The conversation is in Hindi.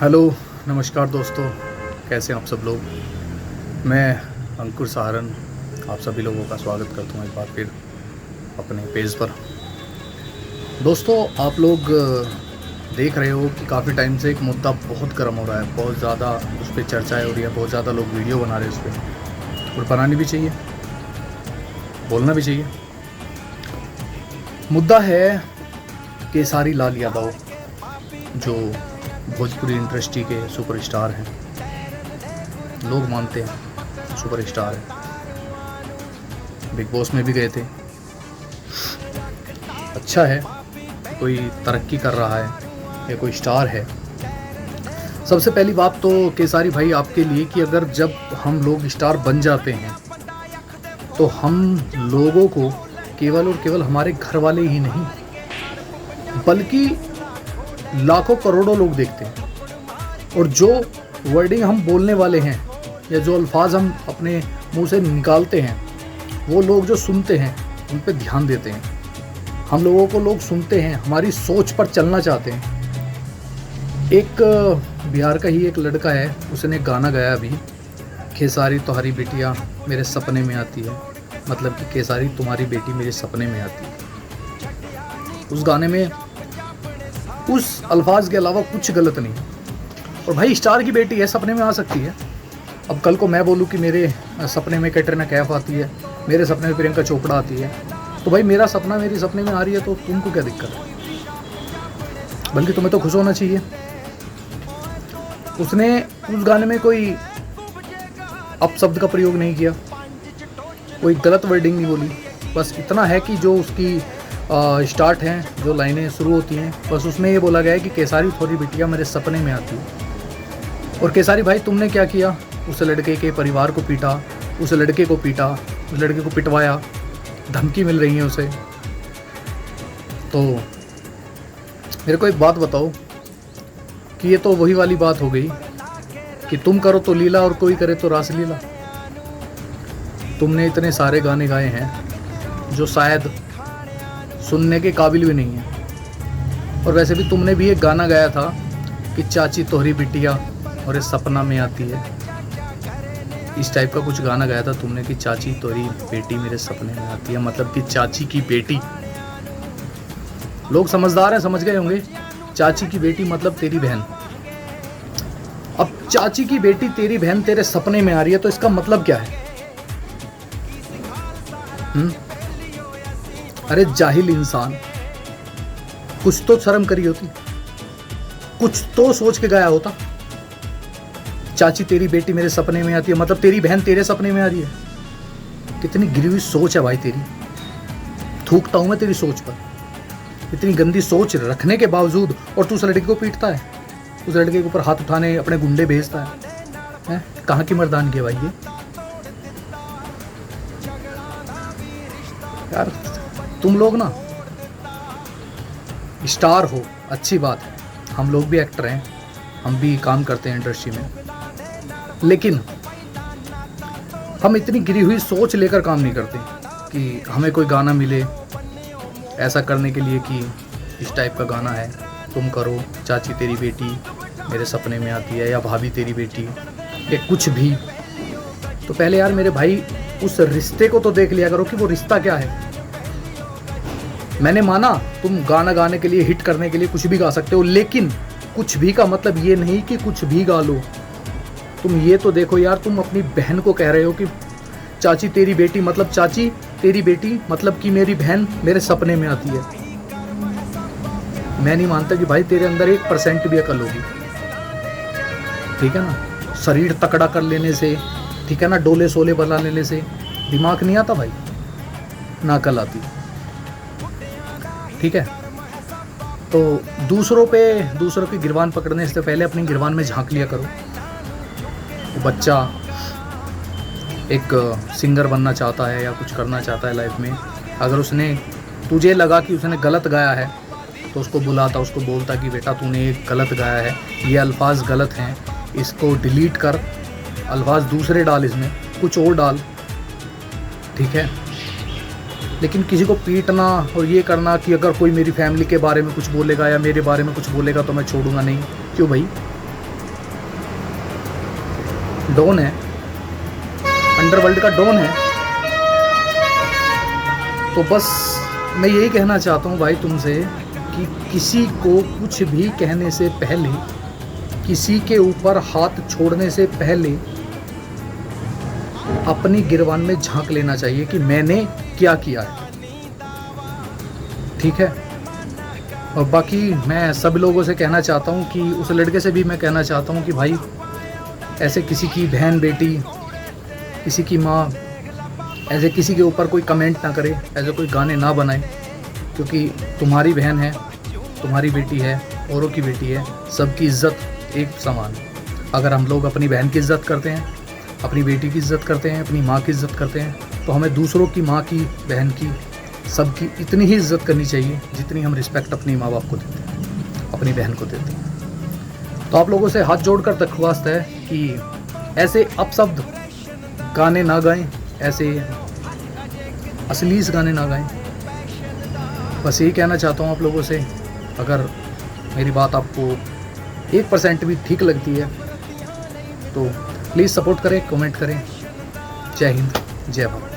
हेलो, नमस्कार दोस्तों। कैसे हैं आप सब लोग। मैं अंकुर सहारन आप सभी लोगों का स्वागत करता हूँ एक बार फिर अपने पेज पर। दोस्तों, आप लोग देख रहे हो कि काफ़ी टाइम से एक मुद्दा बहुत गर्म हो रहा है, बहुत ज़्यादा उस पर चर्चाएँ हो रही है, बहुत ज़्यादा लोग वीडियो बना रहे हैं उस पर, और बनानी भी चाहिए, बोलना भी चाहिए। मुद्दा है केसारी लाल यादव, जो भोजपुरी इंडस्ट्री के सुपरस्टार हैं। लोग मानते हैं सुपरस्टार हैं, बिग बॉस में भी गए थे। अच्छा है, कोई तरक्की कर रहा है या कोई स्टार है। सबसे पहली बात तो केसारी भाई आपके लिए कि अगर जब हम लोग स्टार बन जाते हैं तो हम लोगों को केवल और केवल हमारे घर वाले ही नहीं बल्कि लाखों करोड़ों लोग देखते हैं, और जो वर्डिंग हम बोलने वाले हैं या जो अल्फाज हम अपने मुंह से निकालते हैं वो लोग जो सुनते हैं उन पे ध्यान देते हैं। हम लोगों को लोग सुनते हैं, हमारी सोच पर चलना चाहते हैं। एक बिहार का ही एक लड़का है, उसने गाना गाया अभी, केसारी तुम्हारी बेटियाँ मेरे सपने में आती है, मतलब कि केसारी तुम्हारी बेटी मेरे सपने में आती है। उस गाने में उस अल्फाज के अलावा कुछ गलत नहीं। और भाई स्टार की बेटी है, सपने में आ सकती है। अब कल को मैं बोलूँ कि मेरे सपने में कैटरीना कैफ आती है, मेरे सपने में प्रियंका चोपड़ा आती है, तो भाई मेरा सपना मेरी सपने में आ रही है तो तुमको क्या दिक्कत है। बल्कि तुम्हें तो खुश होना चाहिए। उसने उस गाने में कोई अपशब्द का प्रयोग नहीं किया, कोई गलत वर्डिंग नहीं बोली। बस इतना है कि जो उसकी स्टार्ट हैं, जो लाइनें शुरू होती हैं, बस उसमें ये बोला गया है कि केसारी थोड़ी बिटिया मेरे सपने में आती है। और केसारी भाई तुमने क्या किया, उस लड़के के परिवार को पीटा, उस लड़के को पीटा, उस लड़के को पिटवाया, धमकी मिल रही है उसे। तो मेरे को एक बात बताओ कि ये तो वही वाली बात हो गई कि तुम करो तो लीला और कोई करे तो रासलीला। तुमने इतने सारे गाने गाए हैं जो शायद सुनने के काबिल भी नहीं है। और वैसे भी तुमने भी एक गाना गाया था कि चाची तोहरी बिटिया और ये सपना में आती है। इस टाइप का कुछ गाना गाया था तुमने कि चाची तोहरी बेटी मेरे सपने में आती है, मतलब कि चाची की बेटी। लोग समझदार हैं, समझ गए होंगे, चाची की बेटी मतलब तेरी बहन। अब चाची की बेटी तेरी बहन तेरे सपने में आ रही है तो इसका मतलब क्या है? अरे जाहिल इंसान, कुछ तो शर्म करी होती, कुछ तो सोच के गया होता। चाची तेरी बेटी मेरे सपने में आती है मतलब तेरी बहन तेरे सपने में आ रही है। कितनी गिरी हुई सोच है भाई तेरी। थूकता हूं मैं तेरी सोच पर। इतनी गंदी सोच रखने के बावजूद और तू उस लड़के को पीटता है, उस लड़के के ऊपर हाथ उठाने अपने गुंडे भेजता है। कहाँ की मर्दानगी है भाई ये? यार तुम लोग ना स्टार हो, अच्छी बात है, हम लोग भी एक्टर हैं, हम भी काम करते हैं इंडस्ट्री में, लेकिन हम इतनी गिरी हुई सोच लेकर काम नहीं करते कि हमें कोई गाना मिले ऐसा करने के लिए कि इस टाइप का गाना है, तुम करो चाची तेरी बेटी मेरे सपने में आती है, या भाभी तेरी बेटी, या कुछ भी। तो पहले यार मेरे भाई उस रिश्ते को तो देख लिया करो कि वो रिश्ता क्या है। मैंने माना तुम गाना गाने के लिए, हिट करने के लिए कुछ भी गा सकते हो, लेकिन कुछ भी का मतलब ये नहीं कि कुछ भी गा लो। तुम ये तो देखो यार, तुम अपनी बहन को कह रहे हो कि चाची तेरी बेटी मतलब चाची तेरी बेटी मतलब कि मेरी बहन मेरे सपने में आती है। मैं नहीं मानता कि भाई तेरे अंदर 1% भी अकल होगी, ठीक है ना। शरीर तकड़ा कर लेने से, ठीक है ना, डोले सोले बना लेने से दिमाग नहीं आता भाई, ना अकल आती, ठीक है। तो दूसरों की गिरबान पकड़ने से पहले अपनी गिरबान में झांक लिया करो। वो बच्चा एक सिंगर बनना चाहता है या कुछ करना चाहता है लाइफ में, अगर उसने तुझे लगा कि उसने गलत गाया है तो उसको बुलाता, उसको बोलता कि बेटा तूने ये गलत गाया है, ये अल्फाज गलत हैं, इसको डिलीट कर, अल्फाज दूसरे डाल, इसमें कुछ और डाल, ठीक है। लेकिन किसी को पीटना और ये करना कि अगर कोई मेरी फैमिली के बारे में कुछ बोलेगा या मेरे बारे में कुछ बोलेगा तो मैं छोड़ूंगा नहीं, क्यों भाई? डॉन है, अंडरवर्ल्ड का डॉन है। तो बस मैं यही कहना चाहता हूँ भाई तुमसे कि किसी को कुछ भी कहने से पहले, किसी के ऊपर हाथ छोड़ने से पहले अपनी गिरबान में झांक लेना चाहिए कि मैंने क्या किया है। ठीक है। और बाकी मैं सब लोगों से कहना चाहता हूँ कि उस लड़के से भी मैं कहना चाहता हूँ कि भाई ऐसे किसी की बहन बेटी, किसी की माँ, ऐसे किसी के ऊपर कोई कमेंट ना करे, ऐसे कोई गाने ना बनाए, क्योंकि तुम्हारी बहन है, तुम्हारी बेटी है, औरों की बेटी है, सबकी इज़्ज़त एक समान है। अगर हम लोग अपनी बहन की इज़्ज़त करते हैं, अपनी बेटी की इज़्ज़त करते हैं, अपनी माँ की इज़्ज़त करते हैं, तो हमें दूसरों की माँ की, बहन की, सबकी इतनी ही इज़्ज़त करनी चाहिए जितनी हम रिस्पेक्ट अपनी माँ बाप को देते हैं, अपनी बहन को देते हैं। तो आप लोगों से हाथ जोड़कर दरख्वास्त है कि ऐसे अपशब्द गाने ना गाएं, ऐसे अश्लील गाने ना गाएं। बस यही कहना चाहता हूँ आप लोगों से। अगर मेरी बात आपको 1% भी ठीक लगती है तो प्लीज़ सपोर्ट करें, कमेंट करें। जय हिंद, जय भारत।